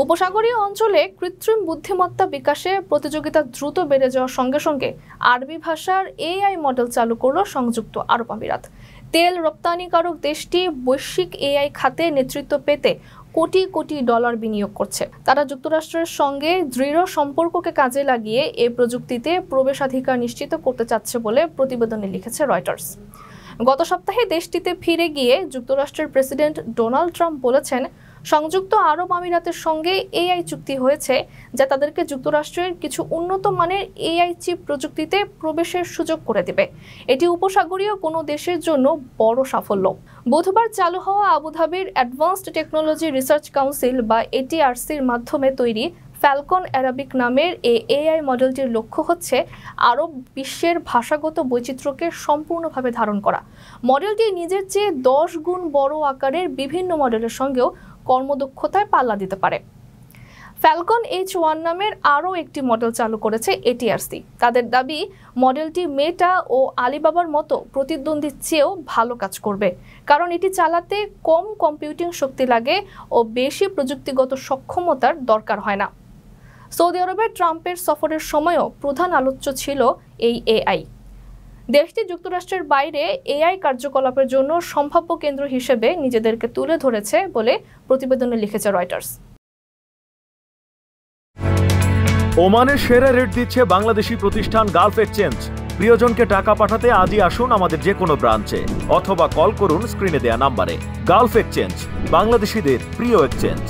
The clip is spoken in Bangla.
উপসাগরীয় অঞ্চলে কৃত্রিম বুদ্ধিমত্তা বিকাশে প্রতিযোগিতা দ্রুত বেড়ে যাওয়ার সঙ্গে সঙ্গে আরবি ভাষার এআই মডেল চালু করল সংযুক্ত আরব আমিরাত। তেল রপ্তানিকারক দেশটি বৈশ্বিক এআই খাতে নেতৃত্ব পেতে কোটি কোটি ডলার বিনিয়োগ করছে। তারা যুক্তরাষ্ট্রের সঙ্গে দৃঢ় সম্পর্ককে কাজে লাগিয়ে এই প্রযুক্তিতে প্রবেশাধিকার নিশ্চিত করতে চাচ্ছে বলে প্রতিবেদনে লিখেছে রয়টার্স। গত সপ্তাহে দেশটিতে ফিরে গিয়ে যুক্তরাষ্ট্রের প্রেসিডেন্ট ডোনাল্ড ট্রাম্প বলেছেন, সংযুক্ত আরব আমিরাতের সঙ্গে এআই চুক্তি হয়েছে যা তাদেরকে যুক্তরাষ্ট্রের কিছু উন্নত মানের এআই চিপ প্রযুক্তিতে প্রবেশের সুযোগ করে দেবে। এটি উপসাগরীয় কোনো দেশের জন্য বড় সাফল্য। বুধবার চালু হওয়া আবুধাবির অ্যাডভান্সড টেকনোলজি রিসার্চ কাউন্সিল বা এটিআরসির মাধ্যমে তৈরি ফ্যালকন অ্যারাবিক নামের এই এআই মডেলটির লক্ষ্য হচ্ছে আরব বিশ্বের ভাষাগত বৈচিত্র্যকে সম্পূর্ণভাবে ধারণ করা। মডেলটি নিজের চেয়ে 10 গুণ বড় আকারের বিভিন্ন মডেলের সঙ্গেও কর্মদক্ষতায় পাল্লা দিতে পারে। ফ্যালকন H1 নামের আরও একটি মডেল চালু করেছে এটিআরসি। তাদের দাবি, মডেলটি মেটা ও আলিবাবার মতো প্রতিদ্বন্দ্বীর চেয়েও ভালো কাজ করবে, কারণ এটি চালাতে কম কম্পিউটিং শক্তি লাগে ও বেশি প্রযুক্তিগত সক্ষমতার দরকার হয় না। সৌদি আরবের ট্রাম্পের সফরের সময়ও প্রধান আলোচ্য ছিল এই এআই। দেশটি যুক্তরাষ্ট্রের বাইরে এআই কার্যকলাপের জন্য সম্ভাব্য কেন্দ্র হিসেবে নিজেদেরকে তুলে ধরেছে বলে প্রতিবেদনে লিখেছে রয়টার্স। ওমানের সেরা রেট দিচ্ছে বাংলাদেশি প্রতিষ্ঠান গালফ এক্সচেঞ্জ। প্রিয়জনকে টাকা পাঠাতে আজই আসুন আমাদের যে কোনো ব্রাঞ্চে অথবা কল করুন স্ক্রিনে দেয়া নাম্বারে। গালফ এক্সচেঞ্জ, বাংলাদেশিদের প্রিয় এক্সচেঞ্জ।